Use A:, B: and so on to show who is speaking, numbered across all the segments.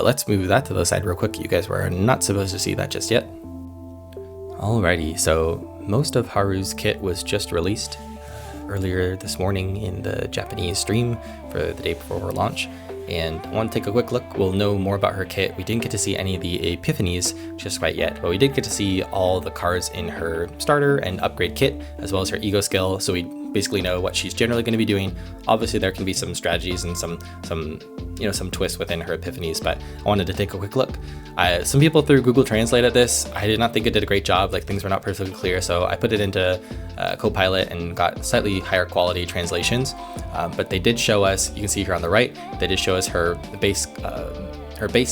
A: let's move that to the side real quick. You guys were not supposed to see that just yet. Alrighty, so most of Haru's kit was just released earlier this morning in the Japanese stream for the day before launch. And I want to take a quick look. We'll know more about her kit. We didn't get to see any of the epiphanies just quite yet, but we did get to see all the cards in her starter and upgrade kit, as well as her ego skill. So we basically know what she's generally going to be doing. Obviously, there can be some strategies and some twists within her epiphanies, but I wanted to take a quick look. Some people threw Google Translate at this. I did not think it did a great job. Like, things were not perfectly clear, so I put it into Copilot and got slightly higher quality translations. But they did show us, you can see here on the right, they did show us her base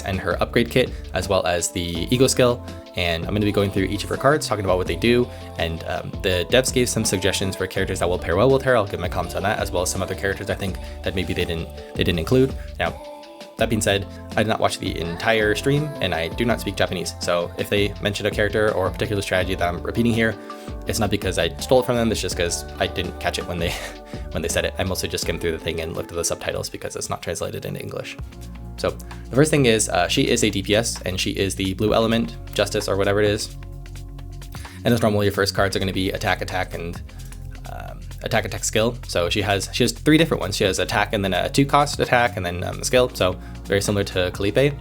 A: and her upgrade kit, as well as the ego skill. And I'm going to be going through each of her cards, talking about what they do. And the devs gave some suggestions for characters that will pair well with her. I'll give my comments on that, as well as some other characters I think that maybe they didn't include. Now, that being said, I did not watch the entire stream, and I do not speak Japanese. So if they mention a character or a particular strategy that I'm repeating here, it's not because I stole it from them. It's just because I didn't catch it when they said it. I mostly just skimmed through the thing and looked at the subtitles because it's not translated into English. So the first thing is she is a DPS, and she is the blue element, justice, or whatever it is. And as normal, your first cards are going to be attack, and attack skill. So she has 3 different ones. She has attack and then a 2-cost attack and then skill. So very similar to Calipe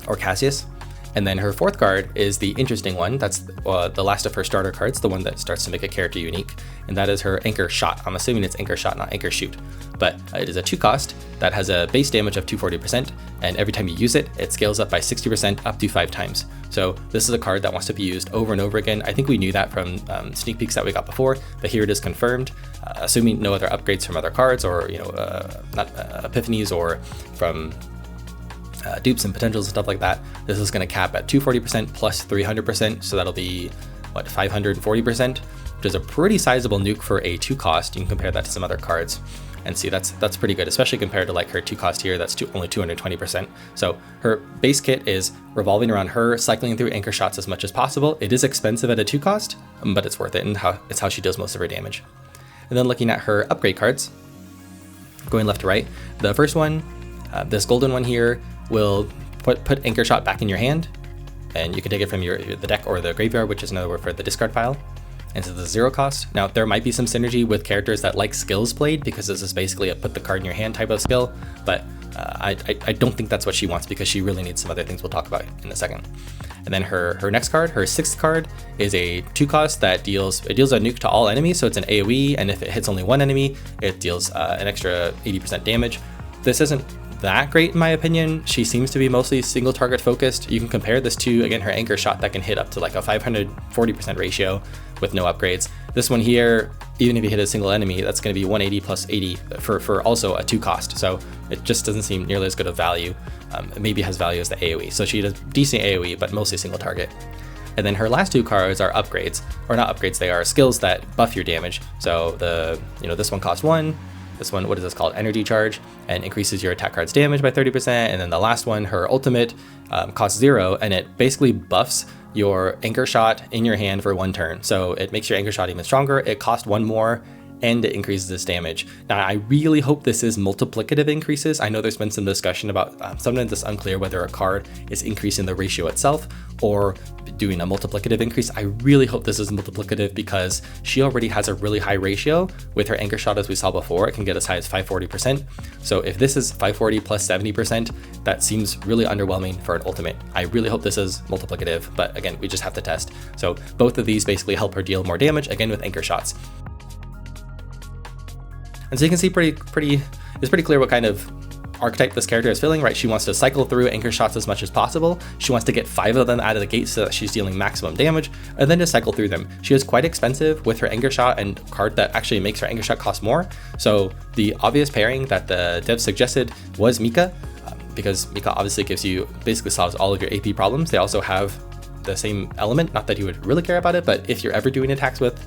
A: or Cassius. And then her 4th card is the interesting one. That's the last of her starter cards, the one that starts to make a character unique. And that is her Anchor Shot. I'm assuming it's Anchor Shot, not Anchor Shoot. But it is a 2-cost that has a base damage of 240%. And every time you use it, it scales up by 60% up to 5 times. So this is a card that wants to be used over and over again. I think we knew that from sneak peeks that we got before, but here it is confirmed. Assuming no other upgrades from other cards, or not epiphanies, or from dupes and potentials and stuff like that. This is going to cap at 240% plus 300%, so that'll be 540%, which is a pretty sizable nuke for a 2-cost. You can compare that to some other cards and see that's pretty good, especially compared to like her 2-cost here. That's only 220%. So her base kit is revolving around her cycling through Anchor Shots as much as possible. It is expensive at a 2-cost, but it's worth it, and it's how she does most of her damage. And then looking at her upgrade cards, going left to right, the first one, this golden one here, will put Anchor Shot back in your hand, and you can take it from the deck or the graveyard, which is another word for the discard pile. And so the 0-cost. Now, there might be some synergy with characters that like skills played, because this is basically a put the card in your hand type of skill, but I don't think that's what she wants, because she really needs some other things we'll talk about in a second. And then her next card, her 6th card, is a 2-cost that deals a nuke to all enemies, so it's an AoE, and if it hits only one enemy, it deals an extra 80% damage. This isn't that great in my opinion. She seems to be mostly single target focused. You can compare this to, again, her Anchor Shot that can hit up to like a 540% ratio with no upgrades. This one here, even if you hit a single enemy, that's going to be 180 plus 80 for also a 2-cost. So it just doesn't seem nearly as good of value. It maybe has value as the AoE. So she does decent AoE, but mostly single target. And then her last 2 cards are upgrades, or not upgrades, they are skills that buff your damage. So this one costs 1. This one, what is this called? Energy Charge, and increases your attack card's damage by 30%. And then the last one, her ultimate, costs 0, and it basically buffs your Anchor Shot in your hand for 1 turn. So it makes your Anchor Shot even stronger. It costs 1 more, and it increases its damage. Now, I really hope this is multiplicative increases. I know there's been some discussion about sometimes it's unclear whether a card is increasing the ratio itself or doing a multiplicative increase. I really hope this is multiplicative, because she already has a really high ratio with her Anchor Shot, as we saw before. It can get as high as 540%. So if this is 540 plus 70%, that seems really underwhelming for an ultimate. I really hope this is multiplicative, but again, we just have to test. So both of these basically help her deal more damage, again with Anchor Shots. And so you can see it's pretty clear what kind of archetype this character is feeling, right? She wants to cycle through Anchor Shots as much as possible. She wants to get 5 of them out of the gate so that she's dealing maximum damage, and then just cycle through them. She is quite expensive with her Anchor Shot, and card that actually makes her Anchor Shot cost more. So the obvious pairing that the devs suggested was Mika, because Mika obviously basically solves all of your AP problems. They also have the same element, not that you would really care about it, but if you're ever doing attacks with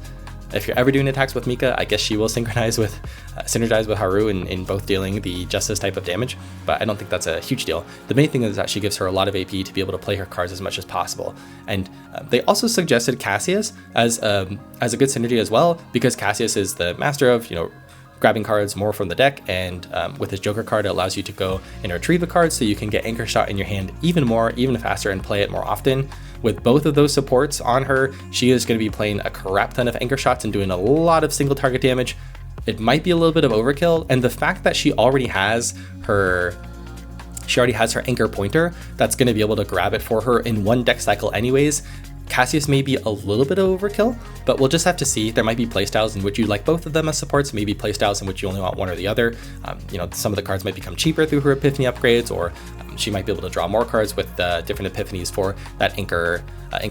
A: Mika, I guess she will synergize with Haru in both dealing the justice type of damage, but I don't think that's a huge deal. The main thing is that she gives her a lot of AP to be able to play her cards as much as possible. And they also suggested Cassius as a good synergy as well, because Cassius is the master of, grabbing cards more from the deck, and with his Joker card, it allows you to go and retrieve a card so you can get Anchor Shot in your hand even faster and play it more often. With both of those supports on her, she is going to be playing a crap ton of Anchor Shots and doing a lot of single target damage. It might be a little bit of overkill, and the fact that she already has her Anchor Pointer that's going to be able to grab it for her in one deck cycle anyways. Cassius may be a little bit of overkill, but we'll just have to see. There might be playstyles in which you like both of them as supports, maybe playstyles in which you only want one or the other. Some of the cards might become cheaper through her Epiphany upgrades, or she might be able to draw more cards with different Epiphanies for that Anchor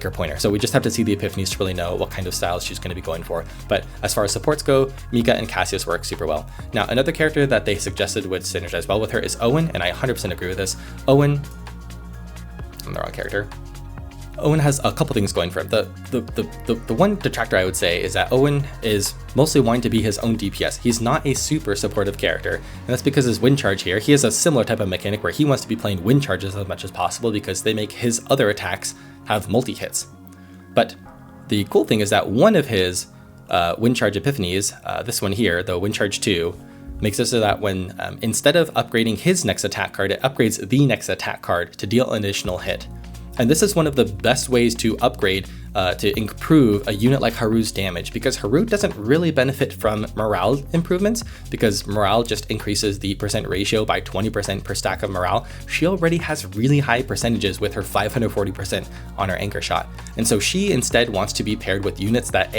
A: Pointer. So we just have to see the Epiphanies to really know what kind of styles she's going to be going for. But as far as supports go, Mika and Cassius work super well. Now, another character that they suggested would synergize well with her is Owen, and I 100% agree with this. Owen, I'm the wrong character. Owen has a couple things going for him. The one detractor I would say is that Owen is mostly wanting to be his own DPS. He's not a super supportive character, and that's because his wind charge here, he has a similar type of mechanic where he wants to be playing wind charges as much as possible because they make his other attacks have multi-hits. But the cool thing is that one of his wind charge epiphanies, this one here, the wind charge 2, makes it so that when instead of upgrading his next attack card, it upgrades the next attack card to deal an additional hit. And this is one of the best ways to upgrade to improve a unit like Haru's damage, because Haru doesn't really benefit from morale improvements, because morale just increases the percent ratio by 20% per stack of morale. She already has really high percentages with her 540% on her Anchor Shot. And so she instead wants to be paired with units that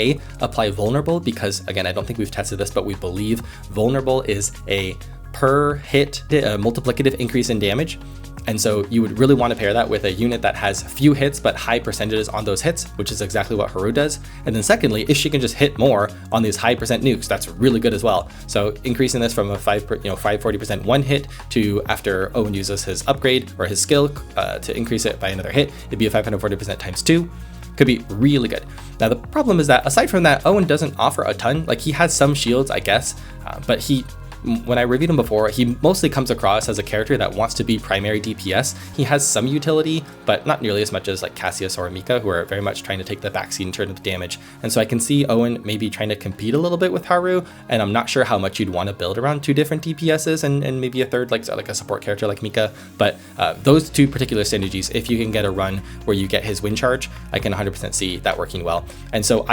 A: apply vulnerable, because again, I don't think we've tested this, but we believe vulnerable is a per hit multiplicative increase in damage. And so you would really want to pair that with a unit that has few hits but high percentages on those hits, which is exactly what Haru does. And then secondly, if she can just hit more on these high percent nukes, that's really good as well. So increasing this from a 540% one hit to, after Owen uses his upgrade or his skill to increase it by another hit, it'd be a 540% times 2. Could be really good. Now the problem is that aside from that, Owen doesn't offer a ton. Like, he has some shields, I guess, but when I reviewed him before, he mostly comes across as a character that wants to be primary DPS. He has some utility, but not nearly as much as like Cassius or Mika, who are very much trying to take the backseat in terms of damage. And so I can see Owen maybe trying to compete a little bit with Haru, and I'm not sure how much you'd want to build around two different DPSs and maybe a third, like a support character like Mika. But those two particular synergies, if you can get a run where you get his wind charge, I can 100% see that working well. And so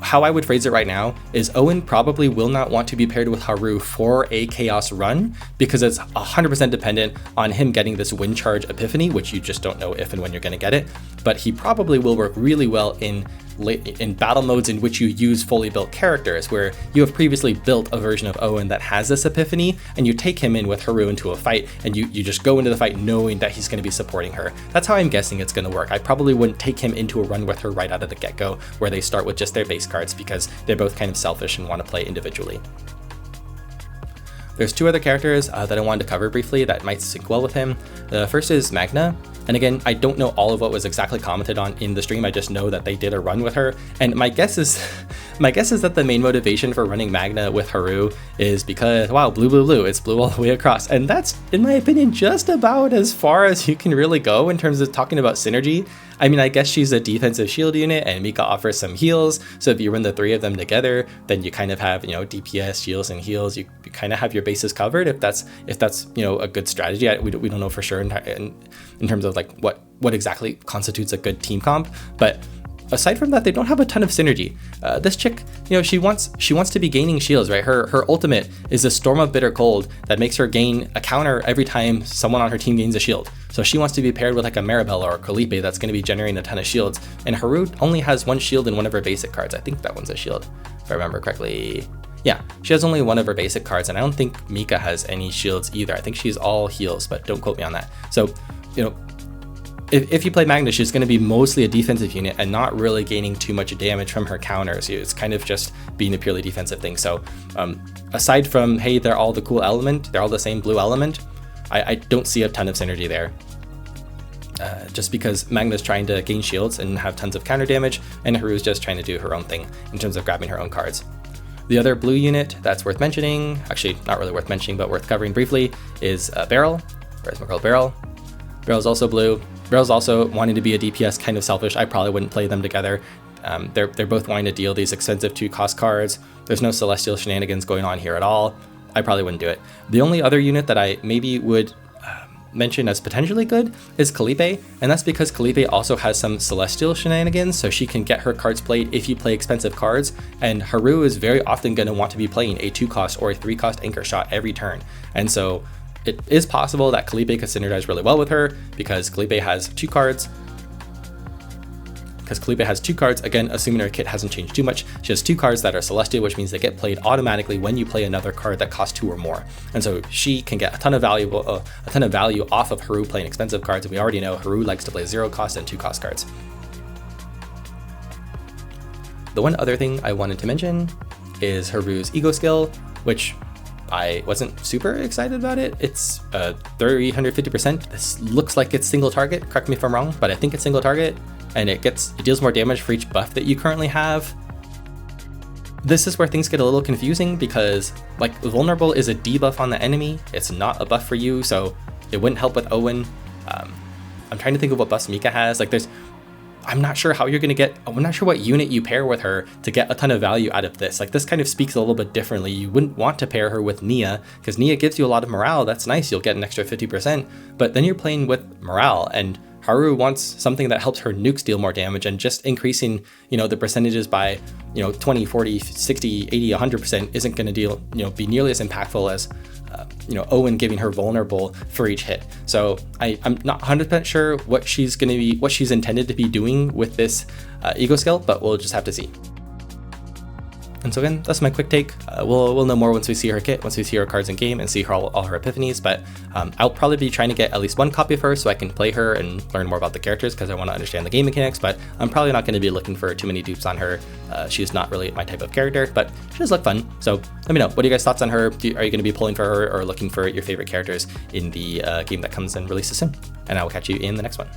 A: how I would phrase it right now is Owen probably will not want to be paired with Haru for a chaos run, because it's 100% dependent on him getting this wind charge epiphany, which you just don't know if and when you're going to get it. But he probably will work really well in battle modes in which you use fully built characters, where you have previously built a version of Owen that has this epiphany, and you take him in with Haru into a fight, and you just go into the fight knowing that he's going to be supporting her. That's how I'm guessing it's going to work. I probably wouldn't take him into a run with her right out of the get-go, where they start with just their base cards, because they're both kind of selfish and want to play individually. There's two other characters that I wanted to cover briefly that might sync well with him. The first is Magna. And again, I don't know all of what was exactly commented on in the stream. I just know that they did a run with her. And my guess is that the main motivation for running Magna with Haru is because, wow, blue, blue, blue, it's blue all the way across. And that's, in my opinion, just about as far as you can really go in terms of talking about synergy. I mean, I guess she's a defensive shield unit, and Mika offers some heals. So if you run the three of them together, then you kind of have, DPS, shields, and heals. You kind of have your bases covered if that's a good strategy. We don't know for sure in terms of like what exactly constitutes a good team comp, but aside from that, they don't have a ton of synergy. This chick, she wants to be gaining shields, right? Her ultimate is a Storm of Bitter Cold that makes her gain a counter every time someone on her team gains a shield. So she wants to be paired with like a Maribel or a Calipe that's going to be generating a ton of shields. And Haru only has one shield in one of her basic cards. I think that one's a shield, if I remember correctly. Yeah, she has only one of her basic cards, and I don't think Mika has any shields either. I think she's all heals, but don't quote me on that. So, if you play Magna, she's going to be mostly a defensive unit and not really gaining too much damage from her counters. It's kind of just being a purely defensive thing. So aside from, hey, they're all the cool element, they're all the same blue element, I don't see a ton of synergy there. Just because Magna's trying to gain shields and have tons of counter damage, and Haru's just trying to do her own thing in terms of grabbing her own cards. The other blue unit that's worth mentioning, actually not really worth mentioning, but worth covering briefly, is Beryl. Where's my girl Beryl? Beryl's also blue. Beryl's also wanting to be a DPS, kind of selfish. I probably wouldn't play them together. They're both wanting to deal these expensive 2-cost cards. There's no Celestial shenanigans going on here at all. I probably wouldn't do it. The only other unit that I maybe would mention as potentially good is Calliope, and that's because Calliope also has some Celestial shenanigans, so she can get her cards played if you play expensive cards, and Haru is very often going to want to be playing a 2-cost or a 3-cost anchor shot every turn, and so it is possible that Calliope could synergize really well with her because Calliope has 2 cards. Again, assuming her kit hasn't changed too much, she has 2 cards that are Celestial, which means they get played automatically when you play another card that costs 2 or more. And so she can get a ton of value off of Haru playing expensive cards, and we already know Haru likes to play 0-cost and 2-cost cards. The one other thing I wanted to mention is Haru's ego skill, which I wasn't super excited about it. It's 350%. This looks like it's single target, correct me if I'm wrong, but I think it's single target. And it deals more damage for each buff that you currently have. This is where things get a little confusing because like vulnerable is a debuff on the enemy, it's not a buff for you, so it wouldn't help with Owen. I'm trying to think of what buffs Mika has. I'm not sure what unit you pair with her to get a ton of value out of this. Like this kind of speaks a little bit differently. You wouldn't want to pair her with Nia because Nia gives you a lot of morale. That's nice, you'll get an extra 50%, but then you're playing with morale, and Haru wants something that helps her nukes deal more damage, and just increasing, the percentages by, 20, 40, 60, 80, 100% isn't going to be nearly as impactful as, Owen giving her vulnerable for each hit. So I'm not 100% sure what she's intended to be doing with this ego skill, but we'll just have to see. And so again, that's my quick take. We'll know more once we see her kit, once we see her cards in game and see all her epiphanies, but I'll probably be trying to get at least 1 copy of her so I can play her and learn more about the characters because I want to understand the game mechanics, but I'm probably not going to be looking for too many dupes on her. She's not really my type of character, but she does look fun. So let me know, what are you guys' thoughts on her? Are you going to be pulling for her or looking for your favorite characters in the game that comes and releases soon? And I will catch you in the next one.